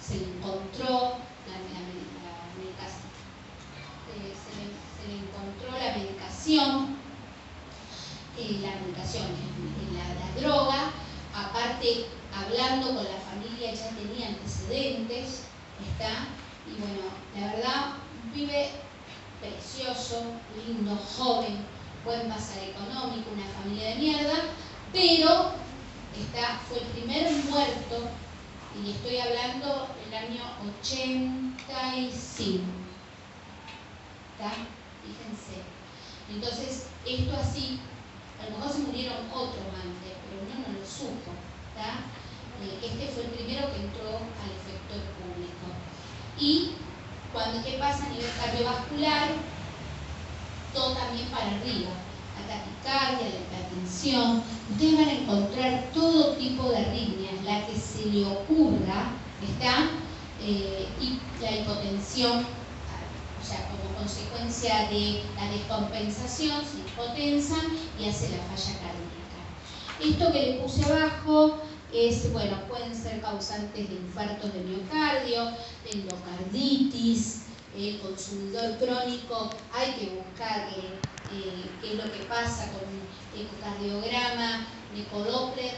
Se le encontró la medicación, la droga, aparte hablando con la familia ya tenía antecedentes, y bueno, la verdad, un pibe precioso, lindo, joven, buen pasar económico, una familia de mierda, pero fue el primer muerto, y estoy hablando del año 85. Fíjense. Entonces, esto así, a lo mejor se murieron otros antes, pero uno no lo supo. Este fue el primero que entró al efector público. Y ¿qué pasa a nivel cardiovascular? Todo también para arriba. La taquicardia, la hipertensión. Ustedes van a encontrar todo tipo de arritmias, la que se le ocurra, y la hipotensión, o sea, como consecuencia de la descompensación, se hipotensan y hace la falla cardíaca. Esto que le puse abajo pueden ser causantes de infartos de miocardio, de endocarditis, el consumidor crónico, hay que buscar qué es lo que pasa con el ecocardiograma, el ecodoppler,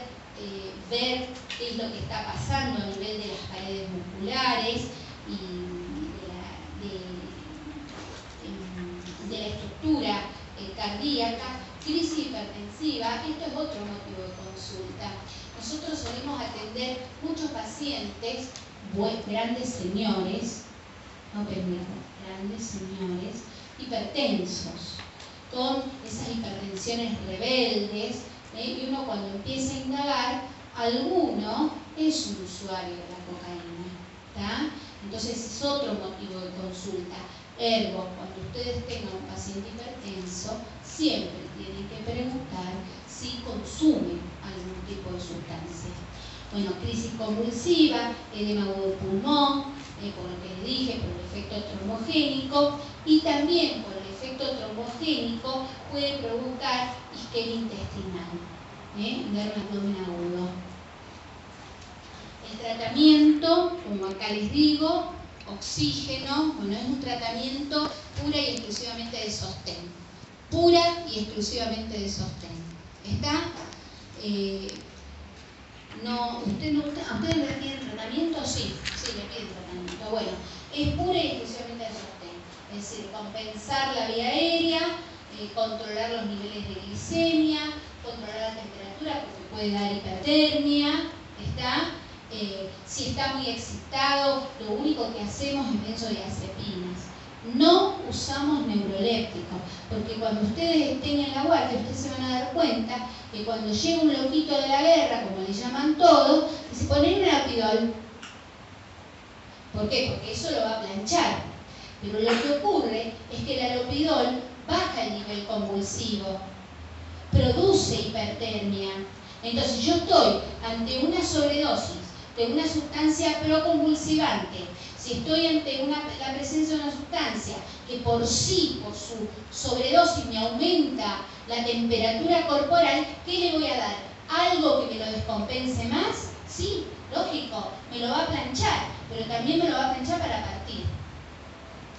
ver qué es lo que está pasando a nivel de las paredes musculares y de la estructura cardíaca, crisis hipertensiva. Esto es otro motivo de consulta. Nosotros solemos atender muchos pacientes, grandes señores, grandes señores, hipertensos, con esas hipertensiones rebeldes, y uno cuando empieza a indagar, alguno es un usuario de la cocaína, Entonces es otro motivo de consulta. Ergo, cuando ustedes tengan un paciente hipertenso, siempre tienen que preguntar si consume algún tipo de sustancia. Bueno, crisis convulsiva, edema agudo del pulmón, por lo que les dije, por el efecto trombogénico, y también por el efecto trombogénico puede provocar isquemia intestinal, derma abdomen agudo. El tratamiento, como acá les digo, oxígeno, bueno, es un tratamiento pura y exclusivamente de sostén. Pura y exclusivamente de sostén. ¿Está? ¿A ustedes le piden tratamiento? Sí, le piden tratamiento. Bueno, es pura y exclusivamente de sostén. Es decir, compensar la vía aérea, controlar los niveles de glicemia, controlar la temperatura porque puede dar hipertermia. ¿Está? Si está muy excitado, lo único que hacemos es benzodiazepinas. No usamos neurolépticos, porque cuando ustedes estén en la guardia, ustedes se van a dar cuenta que cuando llega un loquito de la guerra, como le llaman todos, se ponen un alopidol. ¿Por qué? Porque eso lo va a planchar. Pero lo que ocurre es que el alopidol baja el nivel convulsivo, produce hipertermia. Entonces yo estoy ante una sobredosis de una sustancia proconvulsivante, si estoy ante la presencia de una sustancia que por sí, por su sobredosis, me aumenta la temperatura corporal, ¿qué le voy a dar? ¿Algo que me lo descompense más? Sí, lógico, me lo va a planchar, pero también me lo va a planchar para partir.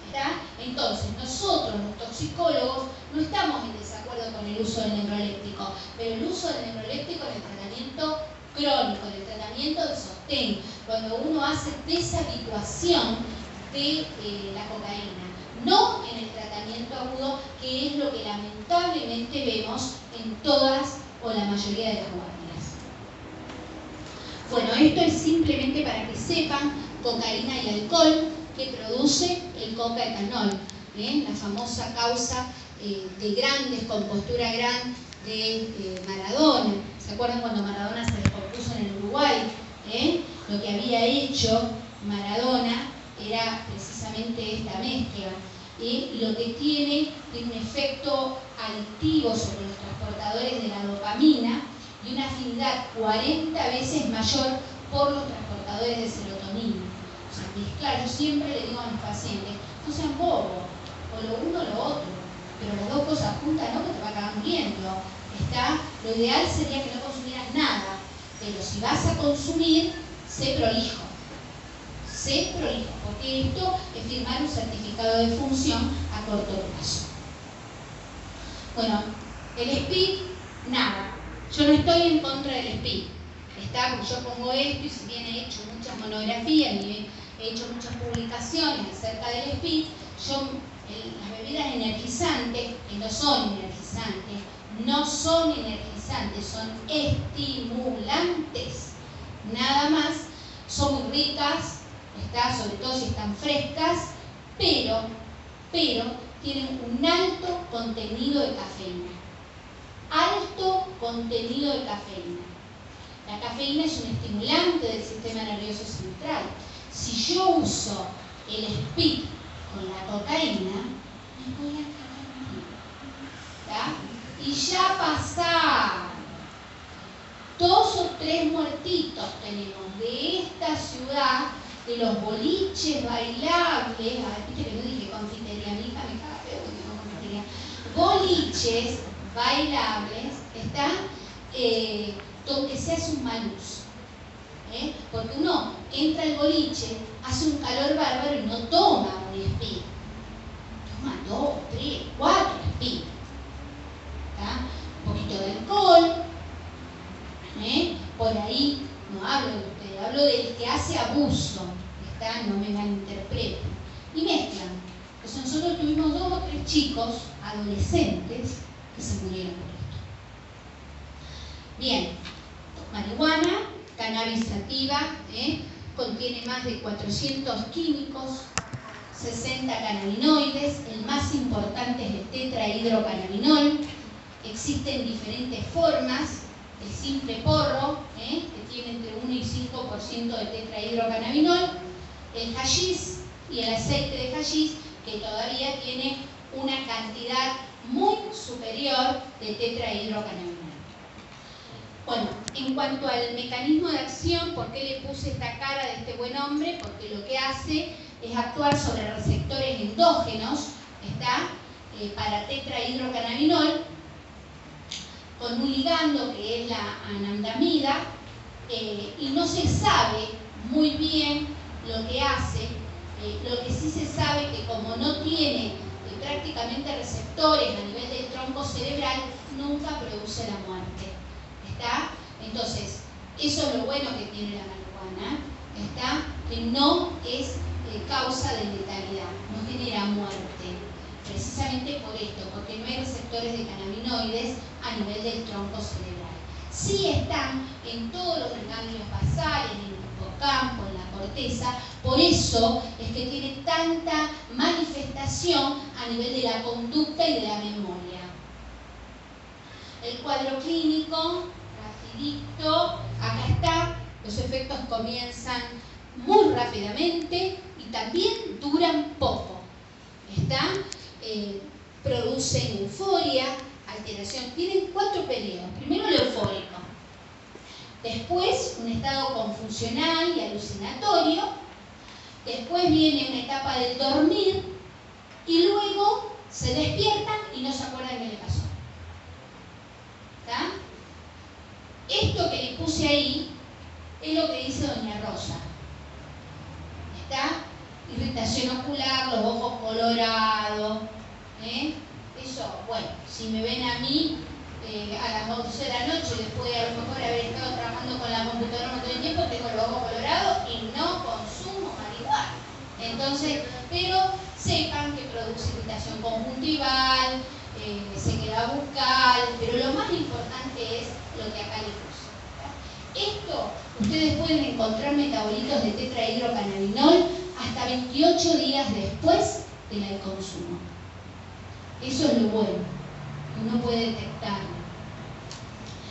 ¿Está? Entonces, nosotros, los toxicólogos, no estamos en desacuerdo con el uso del neuroléptico, pero el uso del neuroléptico en el tratamiento crónico, del tratamiento de sostén, cuando uno hace deshabituación de la cocaína, no en el tratamiento agudo, que es lo que lamentablemente vemos en todas o la mayoría de las guardias. Bueno, esto es simplemente para que sepan cocaína y alcohol que produce el cocaetanol, la famosa causa de gran descompostura gran de Maradona. ¿Se acuerdan cuando Maradona se descompuso en el Uruguay? Lo que había hecho Maradona era precisamente esta mezcla. Y lo que tiene un efecto adictivo sobre los transportadores de la dopamina y una afinidad 40 veces mayor por los transportadores de serotonina. O sea, mezclar, yo siempre le digo a mis pacientes, no sean bobos, o lo uno o lo otro, pero las dos cosas juntas no, que te va a acabar muriendo. Lo ideal sería que no consumieras nada, pero si vas a consumir, sé prolijo, porque esto es firmar un certificado de función a corto plazo. Bueno, el SPID, nada, yo no estoy en contra del SPID, porque yo pongo esto y si bien he hecho muchas monografías y he hecho muchas publicaciones acerca del SPID, las bebidas energizantes, que no son energizantes, son estimulantes, nada más, son muy ricas, sobre todo si están frescas, pero tienen un alto contenido de cafeína. La cafeína es un estimulante del sistema nervioso central. Si yo uso el SPID con la cocaína, me voy a cagar. Y ya pasaron 2 o 3 muertitos tenemos de esta ciudad, de los boliches bailables. Viste que no dije confitería, mi hija me caga feo porque no confitería. Boliches bailables, donde se hace un mal uso. Porque uno entra al boliche, hace un calor bárbaro y no toma un SPID. Toma 2, 3, 4 SPID. Un poquito de alcohol. Por ahí no hablo de ustedes, hablo del que hace abuso. No me malinterpreten. Y mezclan. Entonces nosotros tuvimos 2 o 3 chicos, adolescentes, que se murieron por esto. Bien, marihuana, cannabis sativa, contiene más de 400 químicos, 60 cannabinoides, el más importante es el tetrahidrocannabinol. Existen diferentes formas, el simple porro, que tiene entre 1 y 5% de tetrahidrocannabinol, el hashish y el aceite de hashish, que todavía tiene una cantidad muy superior de tetrahidrocannabinol. Bueno, en cuanto al mecanismo de acción, ¿por qué le puse esta cara de este buen hombre? Porque lo que hace es actuar sobre receptores endógenos, para tetrahidrocannabinol, con un ligando que es la anandamida, y no se sabe muy bien lo que hace. Lo que sí se sabe que como no tiene prácticamente receptores a nivel del tronco cerebral, nunca produce la muerte. Entonces, eso es lo bueno que tiene la marihuana, que no es causa de letalidad, no genera muerte, precisamente por esto, porque no hay receptores de cannabinoides a nivel del tronco cerebral. Sí están en todos los ganglios basales, en el hipocampo, en la corteza, por eso es que tiene tanta manifestación a nivel de la conducta y de la memoria. El cuadro clínico, rapidito, acá está, los efectos comienzan muy rápidamente y también duran poco. Producen euforia, alteración. Tienen 4 periodos. Primero el eufórico, después un estado confusional y alucinatorio, después viene una etapa del dormir y luego se despiertan y no se acuerdan qué le pasó. Esto que le puse ahí es lo que dice doña Rosa. Irritación ocular, los ojos colorados. Eso, bueno, si me ven a mí a las 11 de la noche, después de a lo mejor haber estado trabajando con la computadora todo el tiempo, tengo los ojos colorados y no consumo marihuana. Entonces, pero sepan que produce irritación conjuntival, sequedad bucal, pero lo más importante es lo que acá le puse. Esto, ustedes pueden encontrar metabolitos de tetrahidrocannabinol hasta 28 días después del consumo. Eso es lo bueno, uno puede detectarlo.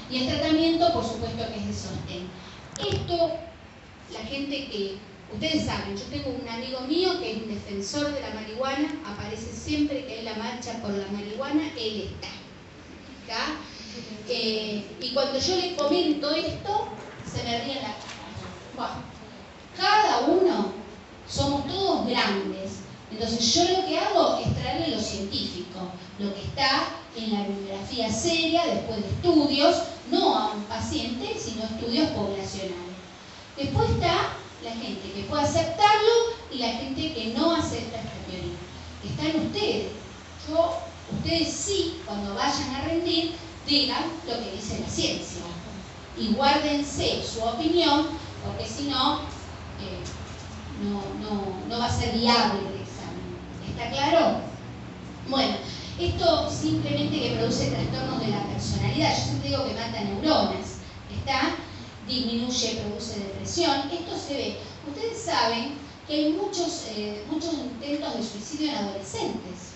Y el tratamiento, por supuesto, que es de sostén. Esto, la gente que, ustedes saben, yo tengo un amigo mío que es un defensor de la marihuana, aparece siempre que hay la marcha por la marihuana, él está. Y cuando yo le comento esto, se me ríe la cara. Bueno, cada uno, somos todos grandes. Entonces yo lo que hago es traerle lo científico, lo que está en la bibliografía seria, después de estudios, no a un paciente, sino estudios poblacionales. Después está la gente que puede aceptarlo y la gente que no acepta esta teoría. Están ustedes. Ustedes sí, cuando vayan a rendir, digan lo que dice la ciencia. Y guárdense su opinión, porque si no, no va a ser viable el examen. ¿Está claro? Bueno, esto simplemente que produce trastornos de la personalidad. Yo siempre digo que mata neuronas. Disminuye, produce depresión. Esto se ve. Ustedes saben que hay muchos intentos de suicidio en adolescentes,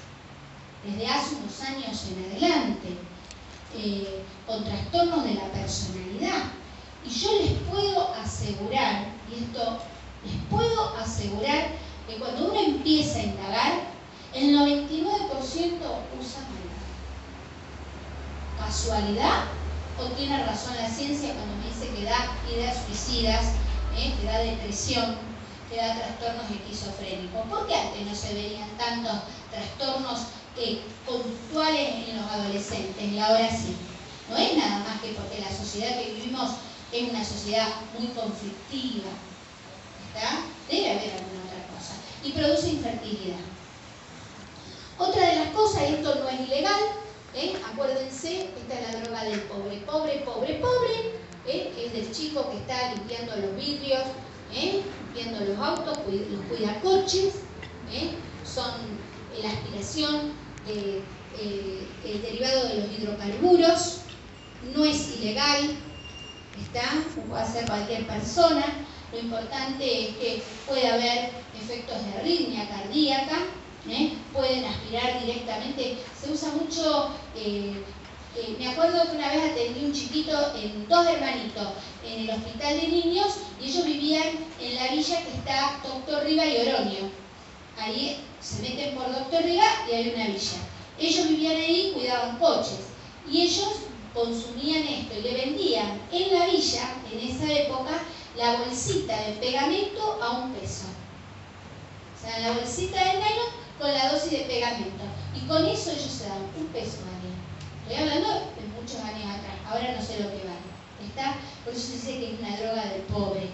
desde hace unos años en adelante, con trastornos de la personalidad. Y yo les puedo asegurar, les puedo asegurar que cuando uno empieza a indagar, el 99% usa marihuana. ¿Casualidad? ¿O tiene razón la ciencia cuando me dice que da ideas suicidas, que da depresión, que da trastornos esquizofrénicos? ¿Por qué antes no se veían tantos trastornos conductuales en los adolescentes y ahora sí? No es nada más que porque la sociedad que vivimos es una sociedad muy conflictiva. Debe haber alguna otra cosa. Y produce infertilidad. Otra de las cosas, y esto no es ilegal, acuérdense, esta es la droga del pobre, que es del chico que está limpiando los vidrios, limpiando los autos, los cuidacoches, son la aspiración, el derivado de los hidrocarburos, no es ilegal, lo puede hacer cualquier persona. Lo importante es que puede haber efectos de arritmia cardíaca, pueden aspirar directamente. Se usa mucho, me acuerdo que una vez atendí un chiquito, dos hermanitos, en el hospital de niños, y ellos vivían en la villa que está Doctor Riva y Oroño, ahí Se meten por Doctor Riga y hay una villa. Ellos vivían ahí, cuidaban coches. Y ellos consumían esto y le vendían en la villa, en esa época, la bolsita de pegamento a $1. O sea, la bolsita de nylon con la dosis de pegamento. Y con eso ellos se daban $1 valía. Estoy hablando de muchos años atrás. Ahora no sé lo que vale. ¿Está? Por eso se dice que es una droga del pobre.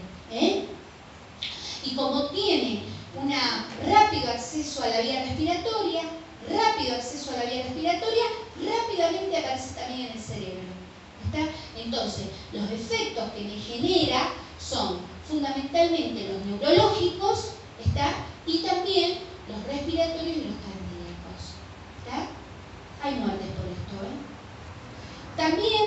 Y como tiene un rápido acceso a la vía respiratoria, rápidamente aparece también en el cerebro. ¿Está? Entonces, los efectos que me genera son fundamentalmente los neurológicos, ¿está? Y también los respiratorios y los cardíacos. ¿Está? Hay muertes por esto. También,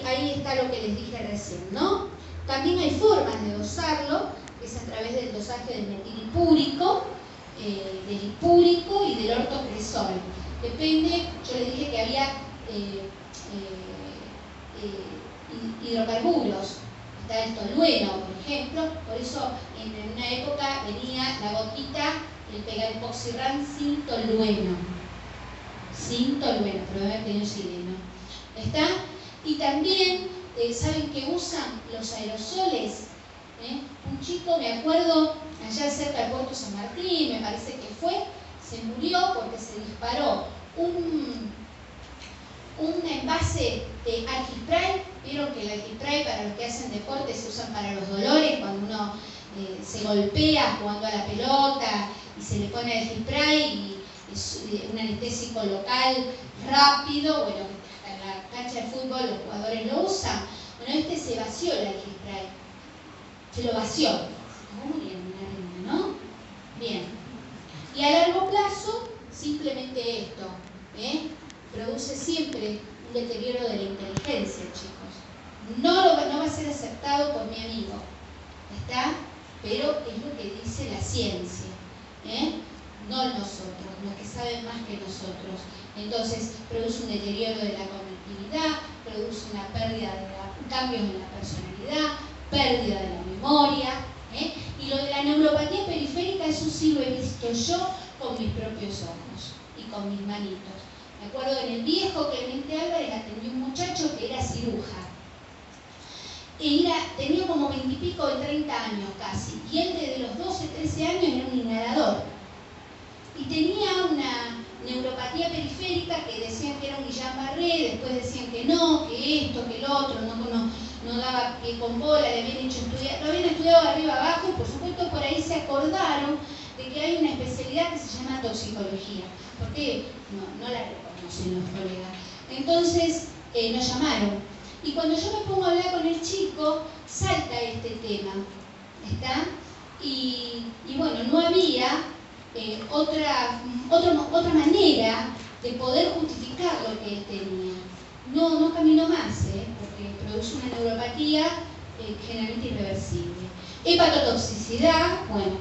ahí está lo que les dije recién, ¿no? También hay formas de dosarlo, que es a través del dosaje del metilhipúrico, y del ortocresol. Depende, yo les dije que había hidrocarburos. Está el tolueno, por ejemplo, por eso en una época venía la gotita, el pegaepoxirran sin tolueno, pero debe haber tenido sileno. ¿Está? Y también, ¿saben qué usan los aerosoles? Un chico, me acuerdo, allá cerca del puerto San Martín, me parece que fue, se murió porque se disparó un envase de algispray. Vieron que el algispray para los que hacen deporte se usan para los dolores, cuando uno se golpea jugando a la pelota y se le pone algispray y es un anestésico local rápido. Bueno, en la cancha de fútbol los jugadores lo usan. Bueno, este se vació el algispray, se lo vació, se acabó muriendo en la arena, ¿no? Bien, y a largo plazo simplemente esto produce siempre un deterioro de la inteligencia, chicos. No va a ser aceptado por mi amigo, ¿está? Pero es lo que dice la ciencia, no nosotros, los que saben más que nosotros. Entonces, produce un deterioro de la conectividad, produce una pérdida cambios en la personalidad, pérdida de la memoria, y lo de la neuropatía periférica, eso sí lo he visto yo con mis propios ojos y con mis manitos. Me acuerdo en el viejo Clemente Álvarez atendí un muchacho que era ciruja. Tenía como 20 y pico de 30 años casi, y él desde los 12, 13 años era un inhalador. Y tenía una neuropatía periférica que decían que era un Guillain-Barré, después decían que no, que esto, que el otro, no daba pie con bola, lo habían estudiado de arriba abajo, y por supuesto por ahí se acordaron de que hay una especialidad que se llama toxicología. ¿Por qué? No la reconocen los colegas. Entonces nos llamaron. Y cuando yo me pongo a hablar con el chico, salta este tema, ¿está? Y bueno, no había otra manera de poder justificar lo que él tenía. No caminó más, porque produce una neuropatía generalmente irreversible. Hepatotoxicidad, bueno,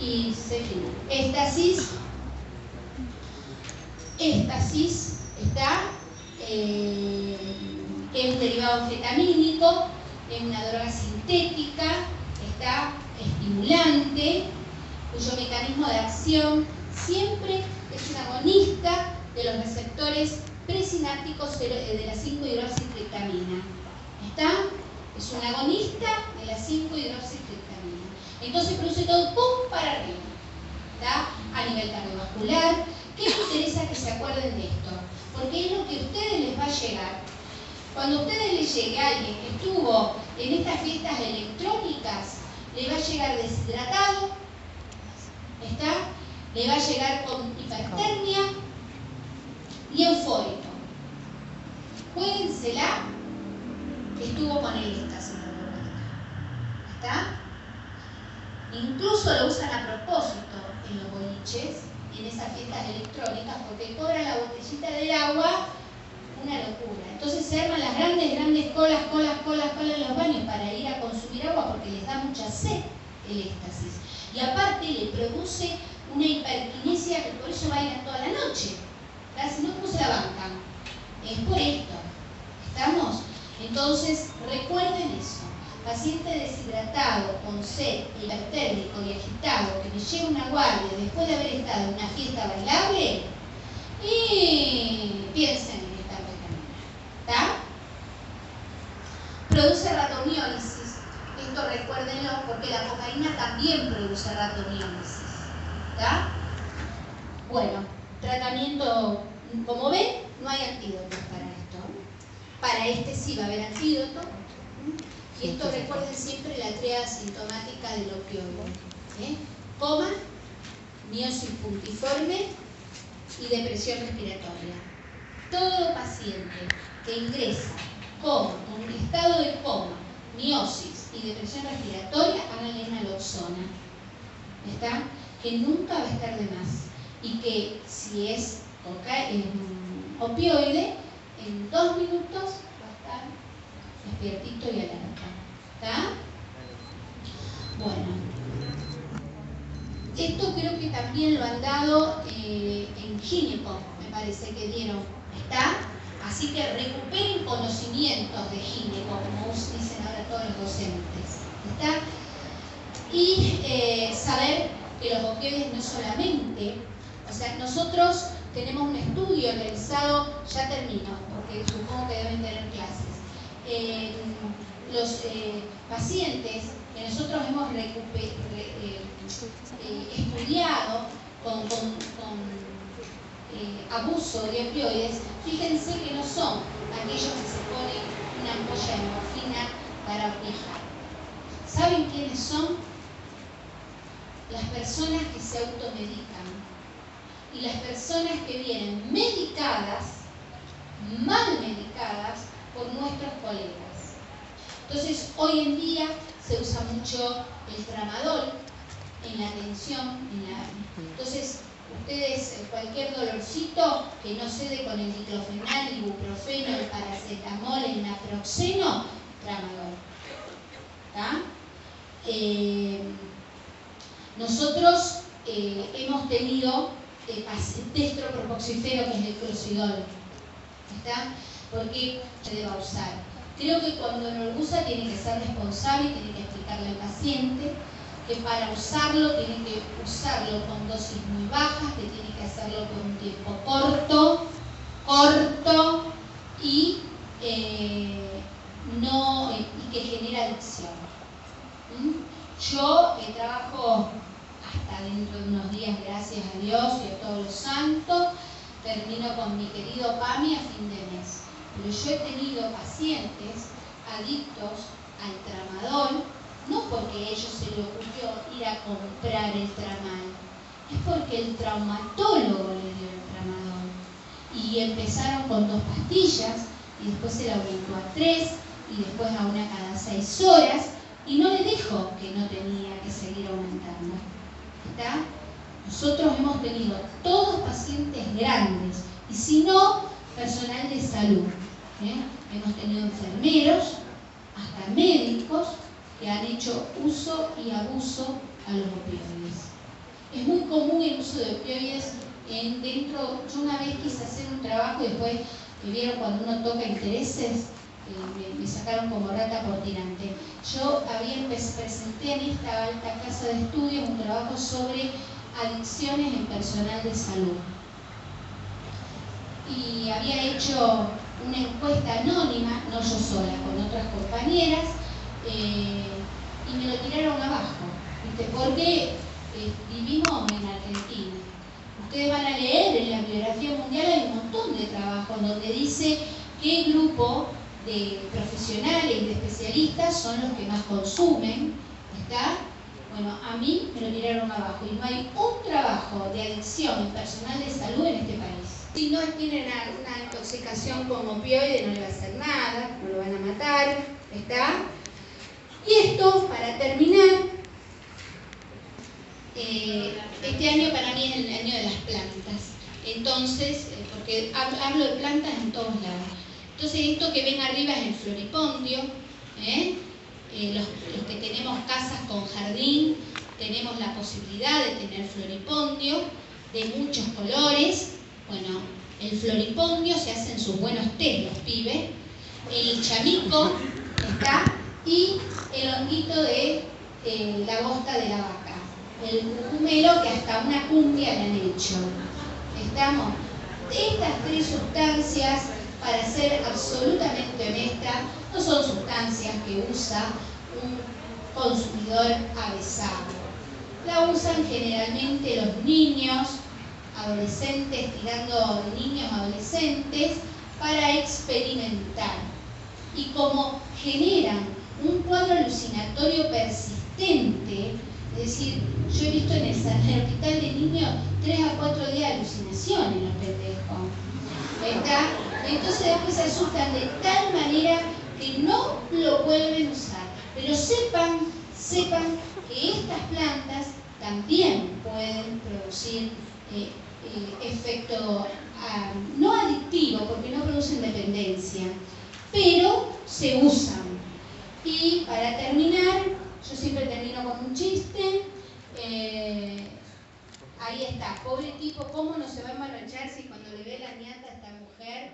y se fina. Éstasis, ¿está? Que es un derivado anfetamínico, es una droga sintética, está estimulante, cuyo mecanismo de acción siempre es un agonista de los receptores presinápticos de la 5-hidroxitriptamina. ¿Está? Es un agonista de la 5-hidroxitriptamina. Entonces produce todo pum para arriba. ¿Está? A nivel cardiovascular. ¿Qué me interesa que se acuerden de esto? Porque es lo que a ustedes les va a llegar. Cuando a ustedes les llegue alguien que estuvo en estas fiestas electrónicas, le va a llegar deshidratado, ¿está? Le va a llegar con hipertermia y eufórico. Juéguensela que estuvo con el éxtasis, ¿está? Incluso lo usan a propósito en los boliches, en esas fiestas electrónicas, porque cobran la botellita del agua, una locura. Entonces se arman las grandes colas en los baños para ir a consumir agua porque les da mucha sed el éxtasis. Y aparte le produce una hiperquinesia que por eso bailan toda la noche. Si no, ¿cómo se la bancan? Es por esto. ¿Estamos? Entonces, recuerden eso. paciente deshidratado, con sed, hipertérmico y agitado, que me llega una guardia después de haber estado en una fiesta bailable, y piensen en esta vitamina. ¿Está? Produce ratoniólisis. Esto recuérdenlo porque la cocaína también produce ratoniólisis. ¿Está? Bueno, tratamiento, como ven, no hay antídotos para esto. Para este sí va a haber antídoto. Y esto recuerden siempre la tríada sintomática del opioide. Coma, miosis puntiforme y depresión respiratoria. Todo paciente que ingresa con un estado de coma, miosis y depresión respiratoria, háganle naloxona. ¿Está? Que nunca va a estar de más. Y que si es opioide, en 2 minutos va a estar despiertito y alerta. ¿Está? Bueno, esto creo que también lo han dado en gineco, me parece que dieron. ¿Está? Así que recuperen conocimientos de gineco, como dicen ahora todos los docentes. ¿Está? Y saber que los opioides no solamente, o sea, nosotros tenemos un estudio realizado, ya termino, porque supongo que deben tener clases. Los pacientes que nosotros hemos estudiado con abuso de opioides, fíjense que no son aquellos que se ponen una ampolla de morfina para viajar. ¿Saben quiénes son? Las personas que se automedican y las personas que vienen medicadas, mal medicadas, por nuestros colegas. Entonces, hoy en día se usa mucho el tramadol en la atención. Entonces, ustedes, cualquier dolorcito que no cede con el diclofenac, el ibuprofeno, el paracetamol, el naproxeno, tramadol. ¿Está? Nosotros hemos tenido dextropropoxifeno, que es el clocidol. ¿Está? Porque se debe usar. Creo que cuando lo usa tiene que ser responsable y tiene que explicarle al paciente que para usarlo tiene que usarlo con dosis muy bajas, que tiene que hacerlo por un tiempo corto y que genera adicción. Yo trabajo hasta dentro de unos días, gracias a Dios y a todos los santos, termino con mi querido PAMI a fin de mes. Pero yo he tenido pacientes adictos al tramadol, no porque a ellos se le ocurrió ir a comprar el tramal, es porque el traumatólogo le dio el tramadol. Y empezaron con 2 pastillas, y después se la aumentó a 3, y después a una cada 6 horas, y no le dijo que no tenía que seguir aumentando. ¿Está? Nosotros hemos tenido todos pacientes grandes, y si no, personal de salud. Hemos tenido enfermeros, hasta médicos, que han hecho uso y abuso a los opioides. Es muy común el uso de opioides yo una vez quise hacer un trabajo y después me vieron cuando uno toca intereses, me sacaron como rata por tirante. Yo presenté en esta alta casa de estudios un trabajo sobre adicciones en personal de salud. Y había hecho una encuesta anónima, no yo sola, con otras compañeras, y me lo tiraron abajo, ¿viste? Porque vivimos en Argentina. Ustedes van a leer en la bibliografía mundial, hay un montón de trabajos donde dice qué grupo de profesionales y de especialistas son los que más consumen. ¿Está? Bueno, a mí me lo tiraron abajo y no hay un trabajo de adicción en personal de salud en este país. Si no tienen una intoxicación con opioide, no le va a hacer nada, no lo van a matar. ¿Está? Y esto, para terminar, este año para mí es el año de las plantas. Entonces, porque hablo de plantas en todos lados. Entonces, esto que ven arriba es el floripondio. Los que tenemos casas con jardín, tenemos la posibilidad de tener floripondio de muchos colores. Bueno, el floripondio se hacen sus buenos tés los pibes. El chamico está. y el honguito de la bosta de la vaca, el cucumelo, que hasta una cumbia le han hecho. ¿Estamos? Estas tres sustancias, para ser absolutamente honesta, no son sustancias que usa un consumidor avesado. La usan generalmente los niños, adolescentes, tirando de niños adolescentes, para experimentar. Y como generan un cuadro alucinatorio persistente, es decir, yo he visto en el hospital de niños 3 a 4 días de alucinación en los pendejos. ¿Está? Entonces después se asustan de tal manera que no lo vuelven a usar. Pero sepan que estas plantas también pueden producir efecto no adictivo, porque no producen dependencia, pero se usan. Y para terminar, yo siempre termino con un chiste. Ahí está, pobre tipo, ¿cómo no se va a emborrachar si cuando le ve la ñata a esta mujer